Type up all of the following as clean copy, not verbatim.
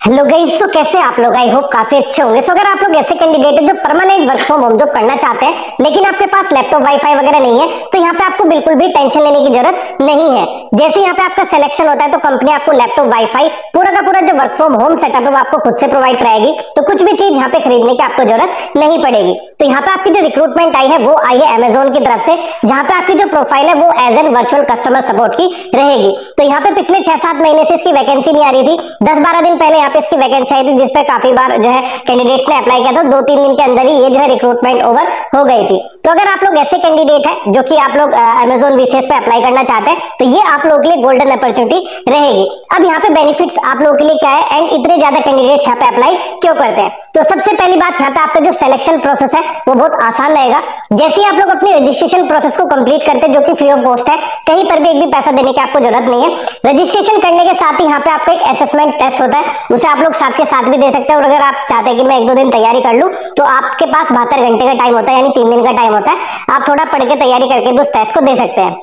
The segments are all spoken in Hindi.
हेलो गाइस, तो कैसे आप लोग? आई होप काफी अच्छे होंगे। सो अगर आप लोग ऐसे कैंडिडेट है जो permanent work from home job करना चाहते हैं लेकिन आपके पास लैपटॉप वाईफाई वगैरह नहीं है, तो यहाँ पे आपको बिल्कुल भी टेंशन लेने की जरूरत नहीं है। जैसे यहाँ पे आपका सिलेक्शन होता है तो कंपनी आपको लैपटॉप वाईफाई पूरा का पूरा जो वर्क फ्रॉम होम सेटअप है वो आपको खुद से प्रोवाइड कराएगी, तो कुछ भी चीज यहाँ पे खरीदने की आपको जरूरत नहीं पड़ेगी। तो यहाँ पे आपकी जो रिक्रूटमेंट आई है वो आई है अमेजोन की तरफ से, जहाँ पे आपकी जो प्रोफाइल है वो as an virtual customer support की रहेगी। तो यहाँ पे पिछले 6-7 महीने से इसकी वैकेंसी नहीं आ रही थी। 10-12 दिन पहले यहाँ पे इसकी वैकेंसी आई थी जिसपे काफी बार जो है कैंडिडेट्स ने अप्लाई किया था। 2-3 दिन के अंदर ही ये जो है रिक्रूटमेंट ओवर हो गई थी। तो अगर आप लोग ऐसे कैंडिडेट हैं जो कि आप लोग अमेजोन वीसीएस पे अप्लाई करना चाहते हैं तो ये आप लोगों के लिए गोल्डन अपॉर्चुनिटी रहेगी। अब यहाँ पे बेनिफिट्स आप लोगों के लिए क्या है एंड इतने ज्यादा कैंडिडेट्स यहाँ पे अप्लाई क्यों करते हैं? तो सबसे पहली बात, यहाँ पे आपका जो सिलेक्शन प्रोसेस है वो बहुत आसान रहेगा। जैसे ही आप लोग अपनी रजिस्ट्रेशन प्रोसेस को कंप्लीट करते हैं जो कि फ्री ऑफ कॉस्ट है, कहीं पर भी एक भी पैसा देने की आपको जरूरत नहीं है। रजिस्ट्रेशन करने के साथ ही यहाँ पे आपका एक असेसमेंट टेस्ट होता है, उसे आप लोग साथ के साथ भी दे सकते हैं। और अगर आप चाहते हैं कि मैं 1-2 दिन तैयारी कर लूं तो आपके पास 72 घंटे का टाइम होता है, यानी 3 दिन का टाइम होता है। आप थोड़ा पढ़ के तैयारी करके भी उस टेस्ट को दे सकते हैं।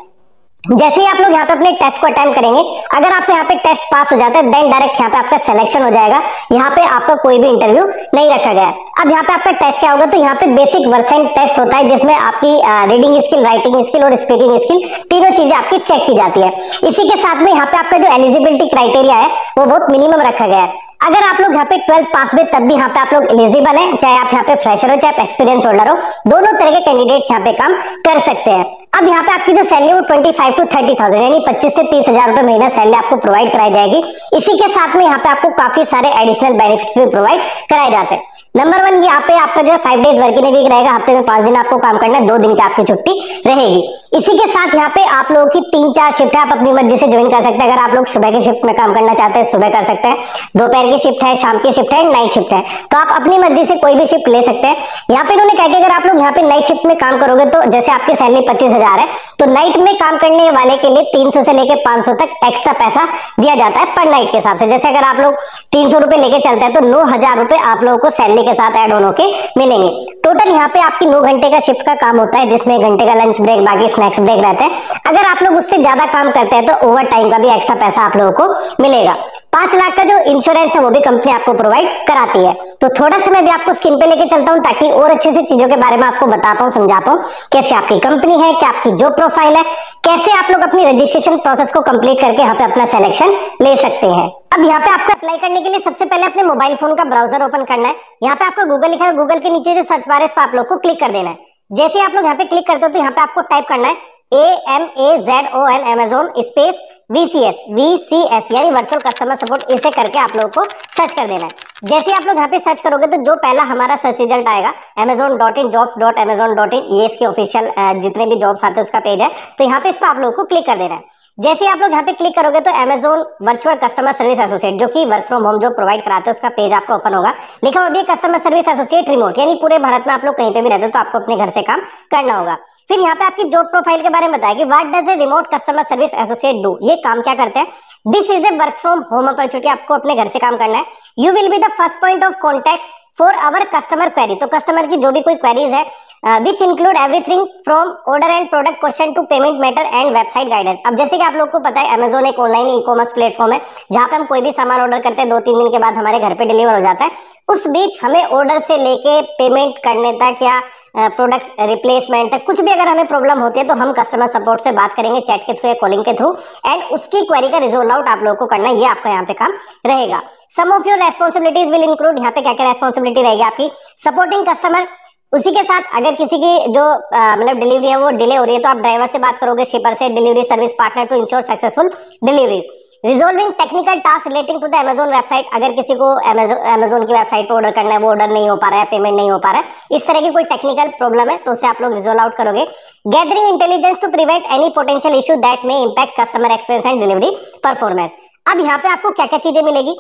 जैसे ही आप लोग यहाँ पे अपने टेस्ट को अटेम्प्ट करेंगे, अगर आपको यहाँ पे टेस्ट पास हो जाता है देन डायरेक्ट यहाँ पे आपका सिलेक्शन हो जाएगा। यहाँ पे आपका कोई भी इंटरव्यू नहीं रखा गया है। अब यहाँ पे आपका टेस्ट क्या होगा, तो यहाँ पे बेसिक वर्सेंट टेस्ट होता है जिसमें आपकी रीडिंग स्किल, राइटिंग स्किल और स्पीकिंग स्किल तीनों चीजें आपकी चेक की जाती है। इसी के साथ में यहाँ पे आपका जो एलिजिबिलिटी क्राइटेरिया है वो बहुत मिनिमम रखा गया है। अगर आप लोग यहाँ पे 12th पास हुए तब भी यहाँ पे आप लोग एलिजिबल हैं, चाहे आप यहाँ पे फ्रेशर हो चाहे आप एक्सपीरियंस होल्डर हो, दोनों तरह के कैंडिडेट्स यहाँ पे काम कर सकते हैं। अब यहाँ पे आपकी जो सैलरी वो 25 to 30,000 यानी 25 से 30,000 रुपए महीना सैलरी आपको प्रोवाइड कराई जाएगी। इसी के साथ में यहाँ पे आपको काफी सारे एडिशनल बेनिफिट्स भी प्रोवाइड कराए जाते हैं। नंबर 1, यहाँ पे आपका जो है 5 डेज वर्किंग वीक रहेगा, हफ्ते में 5 दिन आपको काम करना है, 2 दिन की आपकी छुट्टी रहेगी। इसी के साथ यहाँ पे आप लोगों की 3-4 शिफ्ट है, आप अपनी मर्जी से ज्वाइन कर सकते हैं। अगर आप लोग सुबह की शिफ्ट में काम करना चाहते हैं सुबह कर सकते हैं, दोपहर की शिफ्ट है, शाम की शिफ्ट है, नाइट शिफ्ट है, तो आप अपनी मर्जी से कोई भी शिफ्ट ले सकते हैं। यहाँ पे इन्होंने कहा कि अगर आप लोग यहाँ पे नाइट शिफ्ट में काम करोगे तो जैसे आपकी सैलरी 25,000 है, तो नाइट में काम करने वाले के लिए 300 से लेकर 500 तक एक्स्ट्रा पैसा दिया जाता है पर नाइट के हिसाब से। जैसे अगर आप लोग 300 रुपए लेके चलते हैं तो 9,000 रुपए आप लोगों को सैलरी के साथ ऐड ऑन होके मिलेंगे। टोटल यहाँ पे आपकी 9 घंटे का शिफ्ट का काम होता है जिसमें 1 घंटे का लंच ब्रेक, बाकी स्नैक्स ब्रेक रहते हैं। अगर आप लोग उससे ज्यादा काम करते हैं तो ओवर टाइम का भी एक्स्ट्रा पैसा आप लोगों को मिलेगा। 5 लाख का जो इंश्योरेंस है वो भी कंपनी आपको प्रोवाइड कराती है। तो थोड़ा सा मैं भी आपको स्किन पे लेके चलता हूँ ताकि और अच्छे से चीजों के बारे में आपको बता पाऊँ, समझा पाऊँ, कैसे आपकी कंपनी है, क्या आपकी जॉब प्रोफाइल है, कैसे आप लोग अपनी रजिस्ट्रेशन प्रोसेस को कंप्लीट करके यहाँ पे अपना सिलेक्शन ले सकते हैं। अब यहाँ पे आपको अप्लाई करने के लिए सबसे पहले अपने मोबाइल फोन का ब्राउजर ओपन करना है। यहाँ पे आपको गूगल लिखा है, गूगल के नीचे जो सर्च बार है इस पर आप लोग को क्लिक कर देना है। जैसे आप लोग यहाँ पे क्लिक करते हो तो यहाँ पे आपको टाइप करना है AMAZON अमेज़न स्पेस VCS यानी वर्चुअल कस्टमर सपोर्ट, इसे करके आप लोगों को सर्च कर देना है। जैसे आप लोग यहाँ पे सर्च करोगे तो जो पहला हमारा सर्च रिजल्ट आएगा amazon.in jobs.amazon.in, ये इसके ऑफिशियल जितने भी जॉब्स आते हैं उसका पेज है। तो यहाँ पे इस पर आप लोगों को क्लिक कर देना है। जैसे आप लोग यहाँ पे क्लिक करोगे तो Amazon virtual customer service associate जो कि वर्क फ्रॉम होम जो प्रोवाइड कराते हैं उसका पेज आपको ओपन होगा। लिखा होगा कस्टमर सर्विस एसोसिएट रिमोट, यानी पूरे भारत में आप लोग कहीं पे भी रहते हो तो आपको अपने घर से काम करना होगा। फिर यहाँ पे आपकी जॉब प्रोफाइल के बारे में बताया कि what does a remote customer service associate do, ये काम क्या करते हैं। This is a work from home opportunity, आपको अपने घर से काम करना है। You will be the first point of contact for our customer query, तो कस्टमर की जो भी कोई क्वेरीज है which include everything from order and product question to payment matter and website guidance. अब जैसे कि आप लोग को पता है अमेज़न एक ऑनलाइन ई कॉमर्स प्लेटफॉर्म है जहां पे हम कोई भी सामान ऑर्डर करते हैं 2-3 दिन के बाद हमारे घर पे डिलीवर हो जाता है। उस बीच हमें ऑर्डर से लेके पेमेंट करने तक या प्रोडक्ट रिप्लेसमेंट तक कुछ भी अगर हमें प्रॉब्लम होती है तो हम कस्टमर सपोर्ट से बात करेंगे चैट के थ्रू या कॉलिंग के थ्रू, एंड उसकी क्वेरी का रिजोल्व आउट आप लोगों को करना है। ये आपका यहाँ पे काम रहेगा। Some of your responsibilities will include, यहाँ पे क्या क्या रेस्पॉन्सिबिलिटी रहेगी आपकी, सपोर्टिंग कस्टमर। उसी के साथ अगर किसी की जो मतलब डिलीवरी है वो डिले हो रही है तो आप ड्राइवर से बात करोगे, शिपर से, delivery service partner to ensure successful delivery. Resolving technical task relating to the Amazon website, अगर किसी को अमेज़न की वेबसाइट पर ऑर्डर करना है, वो ऑर्डर नहीं हो पा रहा है, पेमेंट नहीं हो पा रहा है, इस तरह की कोई टेक्निकल प्रॉब्लम है तो उसे आप लोग रिजॉल्व आउट करोगे। Gathering intelligence to prevent any potential issue that may impact customer experience and delivery performance. अब यहाँ पे आपको क्या क्या चीजें मिलेगी,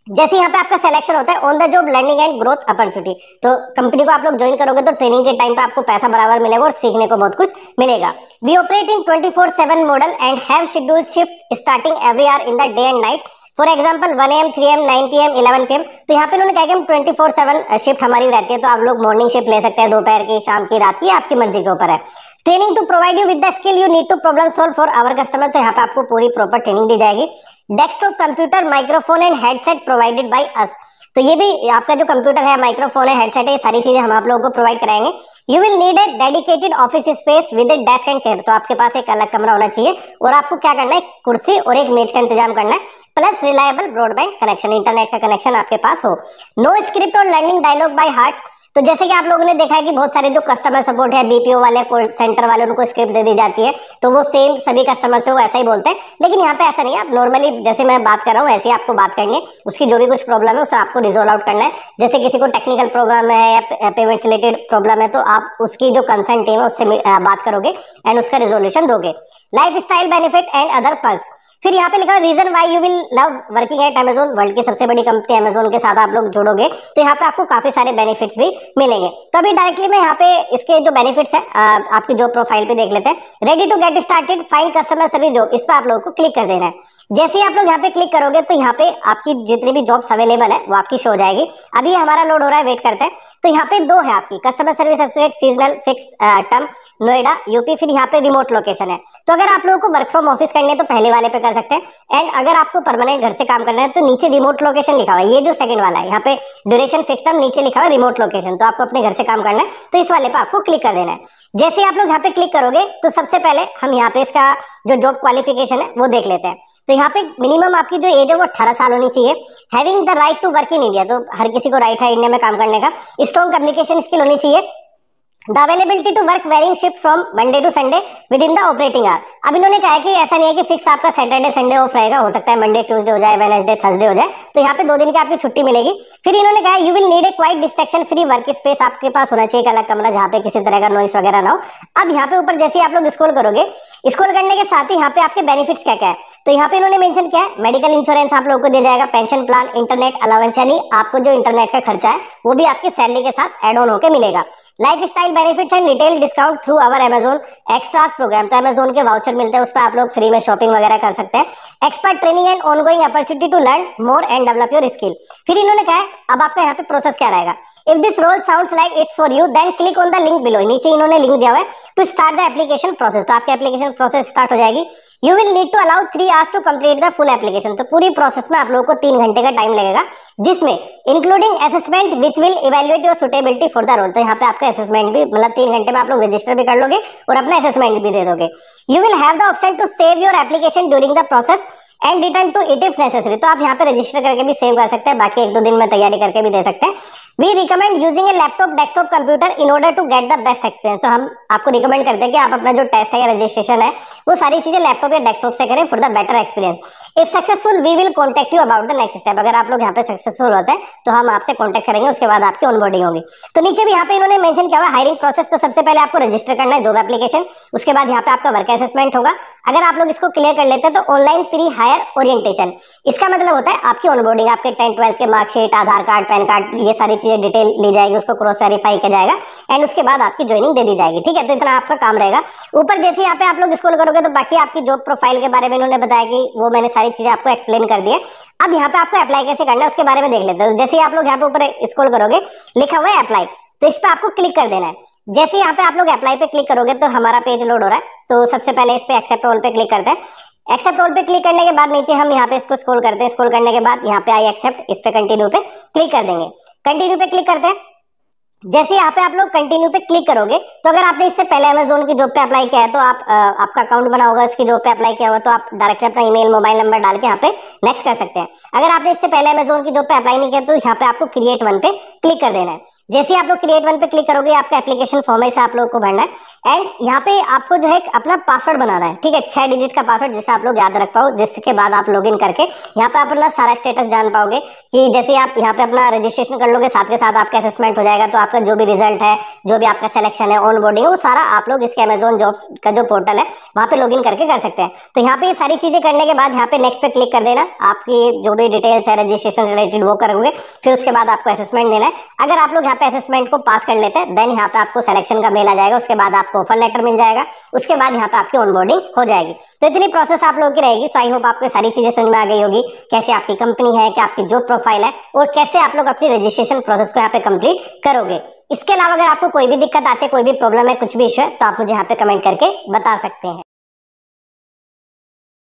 जैसे यहाँ पे आपका सिलेक्शन होता है on the job learning and growth opportunity, तो कंपनी को आप लोग ज्वाइन करोगे तो ट्रेनिंग के टाइम पे आपको पैसा बराबर मिलेगा और सीखने को बहुत कुछ मिलेगा। We operate in 24/7 model and have scheduled shift starting every hour in the day and night for example 1 AM, 3 AM, 9 PM, 11 PM। तो यहाँ पे उन्होंने कहा कि हम 24/7 शिफ्ट हमारी रहती है, तो आप लोग मॉर्निंग शिफ्ट ले सकते हैं, दोपहर की, शाम की, रात की, आपकी मर्जी के ऊपर है। Training to provide you with the skill you need to problem solve for our customer. तो यहाँ पे आपको पूरी प्रॉपर ट्रेनिंग दी जाएगी। Desktop computer, microphone and headset provided by us. तो ये भी आपका जो कंप्यूटर है, माइक्रोफोन है, हेडसेट है, ये सारी चीजें हम आप लोगों को प्रोवाइड कराएंगे। You will need a dedicated office space with A desk and chair. तो आपके पास एक अलग कमरा होना चाहिए और आपको क्या करना है, कुर्सी और एक मेज का इंतजाम करना है, plus reliable broadband connection, internet का कनेक्शन आपके पास हो। नो स्क्रिप्ट और लर्निंग डायलॉग बाय हार्ट। तो जैसे कि आप लोगों ने देखा है कि बहुत सारे जो कस्टमर सपोर्ट है, बीपीओ वाले, कॉल सेंटर वाले, उनको स्क्रिप्ट दे दी जाती है, तो वो सेम सभी कस्टमर से वो ऐसा ही बोलते हैं। लेकिन यहाँ पे ऐसा नहीं है, आप नॉर्मली जैसे मैं बात कर रहा हूँ ऐसे ही आपको बात करनी है। उसकी जो भी कुछ प्रॉब्लम है उसे आपको रिजोल्व आउट करना है। जैसे किसी को टेक्निकल प्रॉब्लम है या पेमेंट रिलेटेड प्रॉब्लम है, तो आप उसकी जो कंसर्न टीम है उससे बात करोगे एंड उसका रिजोल्यूशन दोगे। Lifestyle benefit and other perks. फिर यहाँ पे लिखा है reason why you will love working at Amazon. World की सबसे बड़ी कंपनी अमेजोन के साथ आप लोग जुड़ोगे तो यहाँ पे आपको काफी सारे बेनिफिट्स भी मिलेंगे। तो अभी डायरेक्टली मैं यहाँ पे इसके जो बेनिफिट्स है आपकी जॉब प्रोफाइल पे देख लेते हैं। Ready to get started, find customer service job, इस पर आप लोगों को क्लिक कर देना है। जैसे ही आप लोग यहाँ पे क्लिक करोगे तो यहाँ पे आपकी जितनी भी जॉब्स अवेलेबल है वो आपकी शो हो जाएगी। अभी हमारा लोड हो रहा है, वेट करते हैं। तो यहाँ पे दो है आपकी, customer service associate seasonal fixed term, Noida UP. फिर यहाँ पे रिमोट लोकेशन है। तो अगर आप लोगों को वर्क फ्रॉम ऑफिस करने तो पहले वाले पे कर सकते हैं, एंड अगर आपको परमानेंट घर से काम करना है तो नीचे रिमोट लोकेशन लिखा हुआ है, ये जो सेकंड वाला है यहाँ पे ड्यूरेशन फिक्स टर्म, नीचे लिखा हुआ है रिमोट लोकेशन। तो आपको अपने घर से काम करना है तो इस वाले पे आपको क्लिक कर देना है। जैसे आप लोग यहाँ पे क्लिक करोगे तो सबसे पहले हम यहाँ पे इसका जो जॉब क्वालिफिकेशन है वो देख लेते हैं। तो यहाँ पे मिनिमम आपकी जो एज है वो 18 साल होनी चाहिए। Having the right to work in India, तो हर किसी को राइट है इंडिया में काम करने का। स्ट्रॉन्ग कम्युनिकेशन स्किल होनी चाहिए। The availability to work varying shift from Monday to Sunday within the operating hour. अब इन्होंने कहा है कि ऐसा नहीं है कि फिक्स आपका सैटरडे संडे ऑफ रहेगा, हो सकता है मंडे ट्यूसडे हो जाए, वेडनेसडे थर्सडे हो जाए, तो यहाँ पे 2 दिन की आपकी छुट्टी मिलेगी। फिर इन्होंने कहा you will need a quite distraction free work space, आपके पास होना चाहिए एक अलग कमरा जहाँ पे किसी तरह का नॉइस वगैरह ना हो। अब यहाँ पे ऊपर जैसे आप लोग स्क्रॉल करोगे, स्क्रॉल करने के साथ ही यहाँ पे आपके बेनिफिट्स क्या क्या है, तो यहाँ पे इन्होंने मेंशन किया है मेडिकल इंश्योरेंस आप लोगों को दिया जाएगा, पेंशन प्लान, इंटरनेट अलाउंस, यानी आपको जो इंटरनेट का खर्चा है वो भी आपकी सैलरी के साथ एड ऑन होकर मिलेगा। Lifestyle benefits and retail discount through our Amazon extras program, तो अमेजोन के वाउचर मिलते हैं, उस पर आप लोग फ्री में शॉपिंग वगैरह कर सकते हैं। Expert training and ongoing opportunity to learn more and develop your skill. फिर इन्होंने कहा है अब आपका यहाँ पे प्रोसेस क्या रहेगा, if this role sounds like it's for you then click on the link below. नीचे इन्होंने लिंक दिया हुआ है to start the application process, तो आपकी एप्लीकेशन प्रोसेस स्टार्ट हो जाएगी। You will need to allow 3 hours to complete the full application, तो पूरी प्रोसेस में आप लोगों को 3 घंटे का टाइम लगेगा, जिसमें including assessment which will evaluate your suitability for the role. तो यहाँ पे आपका असेसमेंट भी, मतलब 3 घंटे में आप लोग रजिस्टर भी कर लोगे और अपना असेसमेंट भी दे दोगे। You will have the option to save your application during the process and return to it if necessary, तो आप यहाँ पे रजिस्टर करके भी सेव कर सकते हैं, बाकी 1-2 दिन में तैयारी करके भी दे सकते हैं। We recommend using a laptop desktop computer in order to get the best experience, तो हम आपको रिकमेंड करते हैं कि आप अपना जो टेस्ट है या रजिस्ट्रेशन है वो सारी चीजें लैपटॉप या डेस्कटॉप से करें for the better experience. If successful we will contact you about the next step, अगर आप लोग यहाँ पे सक्सेसफुल होते हैं तो हम आपसे कॉन्टेक्ट करेंगे, उसके बाद आपकी ऑनबोर्डिंग होगी। तो नीचे भी यहाँ पे इन्होंने मेंशन किया हुआ हायरिंग प्रोसेस, तो सबसे पहले आपको रजिस्टर करना है जॉब एप्लीकेशन, उसके बाद यहाँ पे आपका वर्क असेसमेंट होगा। अगर आप लोग इसको क्लियर कर लेते हैं तो ऑनलाइन प्री हायर ओरिएंटेशन, इसका मतलब होता है आपकी ऑनबोर्डिंग, आपके 10th-12th के मार्कशीट, आधार कार्ड, पैन कार्ड, ये सारी चीजें डिटेल ली जाएगी, उसको क्रॉस वेरीफाई किया जाएगा एंड उसके बाद आपकी ज्वाइनिंग दे दी जाएगी। ठीक है, तो इतना आपका काम रहेगा। ऊपर जैसे यहाँ पे आप लोग स्क्रॉल करोगे तो बाकी आपकी जॉब प्रोफाइल के बारे में इन्होंने बताया कि वो मैंने सारी चीजें आपको एक्सप्लेन कर दी है। अब यहाँ पे आपको अप्लाई कैसे करना है उसके बारे में देख लेते हैं। जैसे ही आप लोग यहाँ पे ऊपर स्क्रॉल करोगे लिखा हुआ है अप्लाई, तो इस पे आपको क्लिक कर देना है। जैसे यहाँ पे आप लोग अप्लाई पे क्लिक करोगे तो हमारा पेज लोड हो रहा है, तो सबसे पहले इस पे एक्सेप्ट ऑल पे क्लिक करते हैं। एक्सेप्ट ऑल पे क्लिक करने के बाद नीचे हम यहाँ पे इसको स्क्रॉल करते हैं, स्क्रॉल करने के बाद यहाँ पे आई एक्सेप्ट, इस पे कंटिन्यू पे क्लिक कर देंगे। कंटिन्यू पे क्लिक करते हैं। जैसे यहाँ पे आप लोग कंटिन्यू पे क्लिक करोगे तो अगर आपने इससे पहले अमेजोन की जॉब पे अप्लाई किया है तो आप आपका अकाउंट बना होगा, इसकी जॉब पे अप्लाई किया हुआ तो आप डायरेक्टली अपना ईमेल मोबाइल नंबर डाल के यहाँ पे नेक्स्ट कर सकते हैं। अगर आपने इससे पहले अमेजोन की जॉब पे अप्लाई नहीं किया तो यहाँ पे आपको क्रिएट वन पे क्लिक कर देना है। जैसे आप लोग क्रिएट वन पे क्लिक करोगे आपका एप्लीकेशन फॉर्म है, इसे आप लोगों को भरना है एंड यहाँ पे आपको जो है अपना पासवर्ड बनाना है। ठीक है, 6 डिजिट का पासवर्ड जिसे आप लोग याद रख पाओ, जिसके बाद आप लॉगिन करके यहाँ पे आप अपना सारा स्टेटस जान पाओगे कि जैसे आप यहाँ पे अपना रजिस्ट्रेशन कर लोगे साथ के साथ आपका असेसमेंट हो जाएगा, तो आपका जो भी रिजल्ट है, जो भी आपका सिलेक्शन है, ऑन बोर्डिंग है, वो सारा आप लोग इसके अमेजोन जॉब्स का जो पोर्टल है वहाँ पे लॉगिन करके कर सकते हैं। तो यहाँ पे ये सारी चीजें करने के बाद यहाँ पे नेक्स्ट पे क्लिक कर देना, आपकी जो भी डिटेल्स है रजिस्ट्रेशन रिलेटेड वो करोगे, फिर उसके बाद आपको असेसमेंट देना है। अगर आप लोग यहाँ पे असेसमेंट को पास कर लेते हैं, देन यहाँ पे आपको सिलेक्शन का मेल आ जाएगा, उसके बाद आपको ऑफर लेटर मिल जाएगा, उसके बाद यहाँ पे आपकी ऑनबोर्डिंग हो जाएगी। तो इतनी प्रोसेस आप लोगों की रहेगी। सो आई होप आपको सारी चीजें समझ में आ गई होगी, कैसे आपकी कंपनी है, क्या आपकी जॉब प्रोफाइल है और कैसे आप लोग अपनी रजिस्ट्रेशन प्रोसेस को यहाँ पे कंप्लीट करोगे। इसके अलावा अगर आपको कोई भी दिक्कत आती है, कोई भी प्रॉब्लम है, कुछ भी इशू है, तो आप मुझे यहाँ पे कमेंट करके बता सकते हैं।